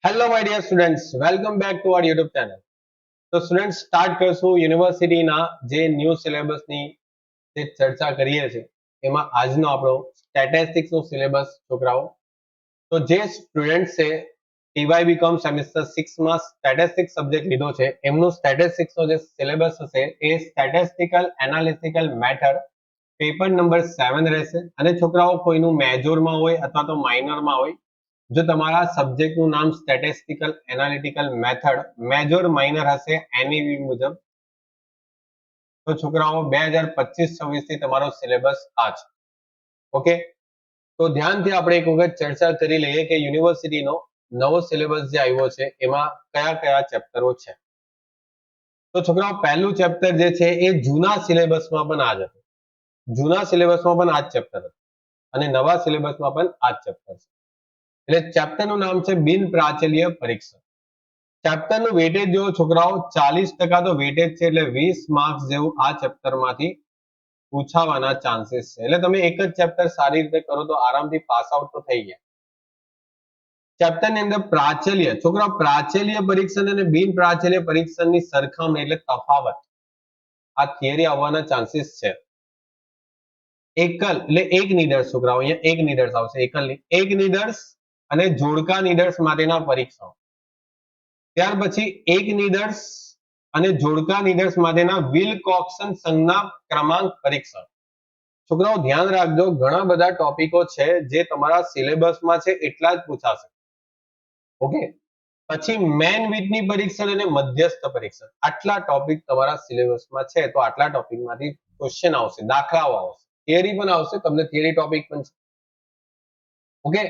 Hello my dear students, welcome back to our YouTube channel. તો students, start કરશું યુનિવર્સિટીના જે ન્યૂ સિલેબસની જે ચર્ચા કરીએ છીએ એમાં આજનો આપણો સ્ટેટિસ્ટિક્સનો સિલેબસ છોકરાઓ. તો જે સ્ટુડન્ટ્સે ટીવાય બીકોમ સેમેસ્ટર 6 માં સ્ટેટિસ્ટિક્સ સબ્જેક્ટ લીધો છે એમનું સ્ટેટિસ્ટિક્સનો જે સિલેબસ હશે એ statistical analytical method paper number 7 રહેશે. અને છોકરાઓ કોઈનું મેજોરમાં હોય અથવા તો માઇનરમાં હોય, જો તમારા સબ્જેક્ટનું નામ statistical analytical method major minor હશે એનઈવી મુજબ, તો છોકરાઓ 2025-26 થી તમારો સિલેબસ આ છે. ઓકે, તો ધ્યાનથી આપણે એક વખત ચર્ચા કરી લઈએ કે યુનિવર્સિટીનો નવો સિલેબસ જે આવ્યો છે એમાં કયા કયા ચેપ્ટરો છે. તો છોકરાઓ પહેલું ચેપ્ટર જે છે એ જૂના સિલેબસમાં પણ આ જ હતું. જૂના સિલેબસમાં પણ આ જ ચેપ્ટર હતું અને નવા સિલેબસમાં પણ આ જ ચેપ્ટર છે. એટલે ચેપ્ટરનું નામ છે બિન પ્રાચલ્ય પરીક્ષા. ચેપ્ટરનું વેટેજ જો છોકરાઓ 40% તો વેટેજ છે, એટલે 20 માર્ક્સ જેવું આ ચેપ્ટરમાંથી પૂછાવાના ચાન્સીસ છે. એટલે તમે એક જ ચેપ્ટર સારી રીતે કરો તો આરામથી પાસ આઉટ તો થઈ ગયા. ચેપ્ટરની અંદર પ્રાચલ્ય, છોકરા પ્રાચલ્ય પરીક્ષણ અને બિન પ્રાચલ્ય પરીક્ષણની સરખામણી એટલે તફાવત, આ થિયરી આવવાના ચાન્સીસ છે. એકલ એટલે એક નિદર્શ, છોકરાઓ અહીંયા એક નિદર્શ આવશે, એકલ નહીં, એક નિદર્શ અને જોડકા નિદર્શ માટેના પરીક્ષાઓ. ત્યાર પછી એક નિદર્શ અને જોડકા નિદર્શ માટેના વિલકોક્સન સંજ્ઞા ક્રમાંક પરીક્ષા. છોકરાઓ ધ્યાન રાખજો, ઘણા બધા ટોપિકો છે જે તમારા સિલેબસમાં છે એટલા જ પૂછાશે. ઓકે, પછી મેન વિડની પરીક્ષા અને મધ્યસ્થ પરીક્ષા, આટલા ટોપિક તમારા સિલેબસમાં છે તો આટલા ટોપિકમાંથી ક્વેશ્ચન આવશે, દાખલાઓ આવશે, થિયરી પણ આવશે, તમને થિયરી ટોપિક પણ છે. ઓકે,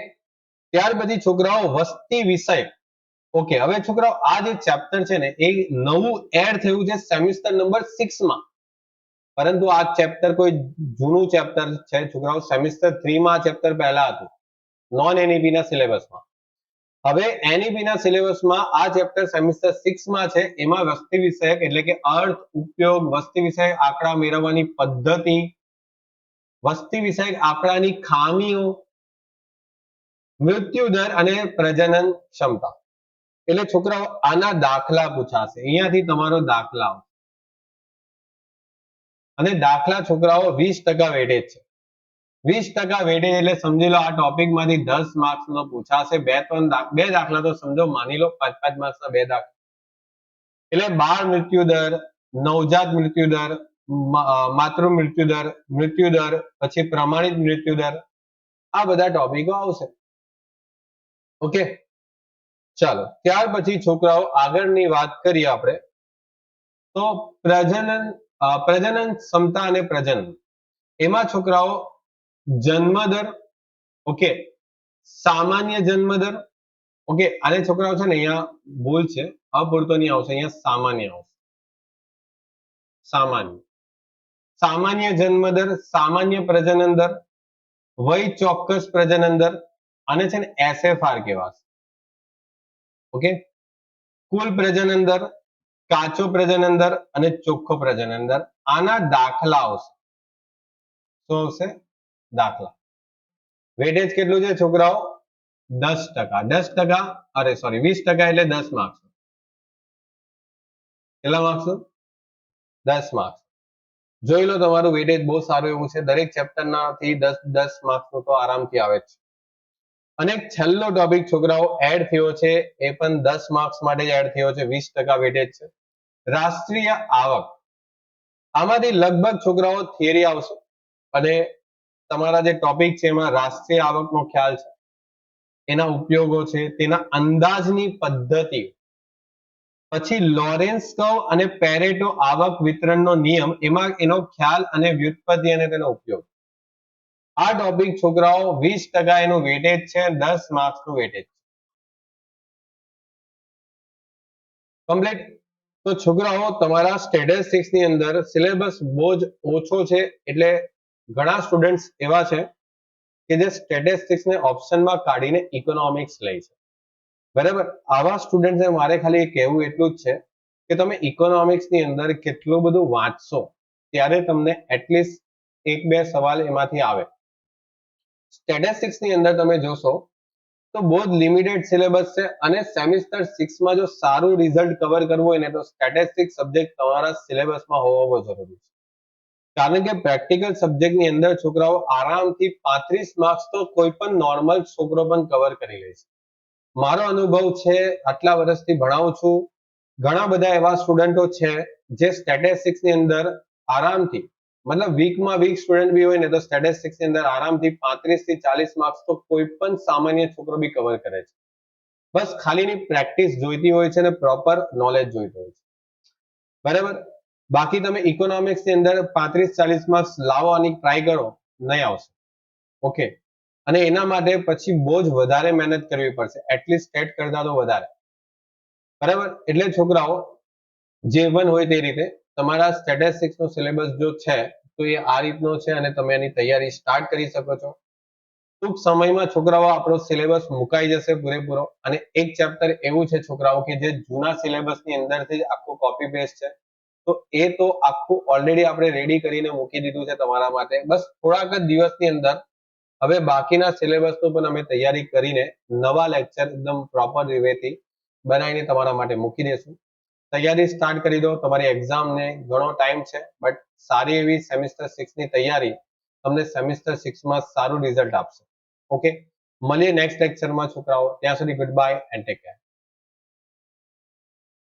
ત્યાર પછી છોકરાઓ વસ્તી વિષય. ઓકે, હવે છોકરાઓ આ જે ચેપ્ટર છે ને એ નવું એડ થયું છે સેમિસ્ટર નંબર 6 માં, પરંતુ આ ચેપ્ટર કોઈ જૂનું ચેપ્ટર છે છોકરાઓ. સેમિસ્ટર 3 માં આ ચેપ્ટર પહેલા હતું નોન એનઈપી ના સિલેબસમાં. હવે એનઈપી ના સિલેબસમાં આ ચેપ્ટર સેમિસ્ટર 6 માં છે. એમાં વસ્તી વિષયક એટલે કે અર્થ, ઉપયોગ, વસ્તી વિષયક આંકડા મેળવવાની પદ્ધતિ, વસ્તી વિષયક આંકડાની ખામીઓ, મૃત્યુ દર અને પ્રજનન ક્ષમતા. એટલે છોકરાઓ આના દાખલા પૂછાશે, અહીંયાથી તમારો દાખલા આવશે. અને દાખલા છોકરાઓ 20% વેટેજ છે. 20% વેટેજ એટલે સમજી લો આ ટોપિક માંથી 10 માર્ક્સ નો પૂછાશે. બે દાખલા તો સમજો, માની લો 5-5 માર્ક્સ ના બે દાખલા. એટલે બાળ મૃત્યુ દર, નવજાત મૃત્યુ દર, માતૃ મૃત્યુ દર, પછી પ્રમાણિત મૃત્યુ દર, આ બધા ટોપિકો આવશે. ઓકે, ચાલો ત્યાર પછી છોકરાઓ આગળની વાત કરીએ આપણે તો પ્રજનન ક્ષમતા અને પ્રજનન. એમાં છોકરાઓ જન્મદર, ઓકે, સામાન્ય જન્મદર. ઓકે, આને છોકરાઓ છે ને અહીંયા ભૂલ છે, અપૂરતો નહીં આવશે, અહીંયા સામાન્ય આવશે. સામાન્ય જન્મદર, સામાન્ય પ્રજનન દર, વય ચોક્કસ પ્રજનન દર, આને છે ને એસએફઆર કહેવાશે. ઓકે, કુલ પ્રજનન દર, કાચો પ્રજનન દર અને ચોખ્ખો પ્રજનન દર, આના દાખલા આવશે. શું આવશે? દાખલા. વેટેજ કેટલું છે છોકરાઓ? 10%. 10%, અરે સોરી 20% એટલે 10 માર્ક્સ. કેટલા માર્ક્સ? 10 માર્ક્સ. જોઈ લો, તમારું વેટેજ બહુ સારું એવું છે. દરેક ચેપ્ટરના થી 10 માર્ક્સ નું તો આરામથી આવે છે. અને છેલ્લો ટોપિક છોકરાઓ એડ થયો છે, એ પણ 10 માર્ક્સ માટે એડ થયો છે, 20% વેટેજ છે, રાષ્ટ્રીય આવક. આમાંથી લગભગ છોકરાઓ થિયરી આવશે અને તમારા જે ટોપિક છે એમાં રાષ્ટ્રીય આવકનો ખ્યાલ છે, એના ઉપયોગો છે, તેના અંદાજની પદ્ધતિ, પછી લોરેન્સ કર્વ અને પેરેટો આવક વિતરણનો નિયમ, એમાં એનો ખ્યાલ અને વ્યુત્પત્તિ અને તેનો ઉપયોગ. આ ટોપિક છોકરાઓ 20% એનું વેટેજ છે, 10 માર્ક્સ નું વેટેજ કમ્પ્લીટ. તો છોકરાઓ તમારા સ્ટેટિસ્ટિક્સ ની અંદર સિલેબસ બહુ જ ઓછો છે, એટલે ઘણા સ્ટુડન્ટ્સ એવા છે કે જે સ્ટેટિસ્ટિક્સ ને ઓપ્શનમાં કાઢીને ઇકોનોમિક્સ લે છે. બરાબર, આવા સ્ટુડન્ટ્સને મારે ખાલી કહેવું એટલું જ છે કે તમે ઇકોનોમિક્સ ની અંદર કેટલું બધું વાંચશો ત્યારે તમને એટલીસ્ટ 1-2 સવાલ એમાંથી આવે. સ્ટેટિસ્ટિક્સ ની અંદર તમે જોશો તો બહુ જ લિમિટેડ સિલેબસ છે અને સેમિસ્ટર 6 માં જો સારું રિઝલ્ટ કવર કરવું હોય ને તો સ્ટેટિસ્ટિક્સ સબ્જેક્ટ તમારા સિલેબસમાં હોવો બહુ જરૂરી છે. કારણ કે પ્રેક્ટિકલ સબ્જેક્ટની અંદર છોકરાઓ આરામથી 35 માર્ક્સ તો કોઈ પણ નોર્મલ છોકરો પણ કવર કરી લે છે. મારો અનુભવ છે, આટલા વર્ષથી ભણાવું છું, ઘણા બધા એવા સ્ટુડન્ટો છે જે સ્ટેટિસ્ટિક્સ ની અંદર આરામથી, મતલબ વીકમાં વીક સ્ટુડન્ટ બી હોય ને તો સ્ટેટિસ્ટિક્સ ની અંદર આરામથી 35 થી 40 માર્ક્સ તો કોઈ પણ સામાન્ય છોકરો બી કવર કરે છે. બસ ખાલીની પ્રેક્ટિસ જોઈતી હોય છે અને પ્રોપર નોલેજ જોઈતું હોય છે. બરાબર. બાકી તમે ઇકોનોમિક્સ ની અંદર 35-40 માર્ક્સ લાવવાની ટ્રાય કરો, નહીં આવશે. ઓકે. અને એના માટે પછી બહુ જ વધારે મહેનત કરવી પડશે, એટલીસ્ટ સ્ટેટ કરતા તો વધારે. બરાબર. એટલે છોકરાઓ જે પણ હોય તે રીતે તમારા સ્ટેટિસ્ટિક્સ નો સિલેબસ જો છે તો એ આ રીતનો છે અને તમે એની તૈયારી સ્ટાર્ટ કરી શકો છો. ટૂંક સમયમાં છોકરાઓ આપણો સિલેબસ મુકાઈ જશે પૂરેપૂરો અને એક ચેપ્ટર એવું છે છોકરાઓ કે જે જૂના સિલેબસની અંદરથી જ આખું કોપી પેસ્ટ છે. તો એ તો આખું ઓલરેડી આપણે રેડી કરીને મૂકી દીધું છે તમારા માટે. બસ થોડાક જ દિવસની અંદર હવે બાકીના સિલેબસનું પણ અમે તૈયારી કરીને નવા લેક્ચર એકદમ પ્રોપર વેથી બનાવીને તમારા માટે મૂકી દેશું. તૈયારી સ્ટાર્ટ કરી દો. તમારી એક્ઝામને ઘણો ટાઈમ છે, બટ સારી એવી સેમિસ્ટર 6 ની તૈયારી તમને સેમિસ્ટર 6 માં સારું રિઝલ્ટ આપશે. ઓકે, મળીએ નેક્સ્ટ લેક્ચરમાં છોકરાઓ. ત્યાં સુધી good bye and take care.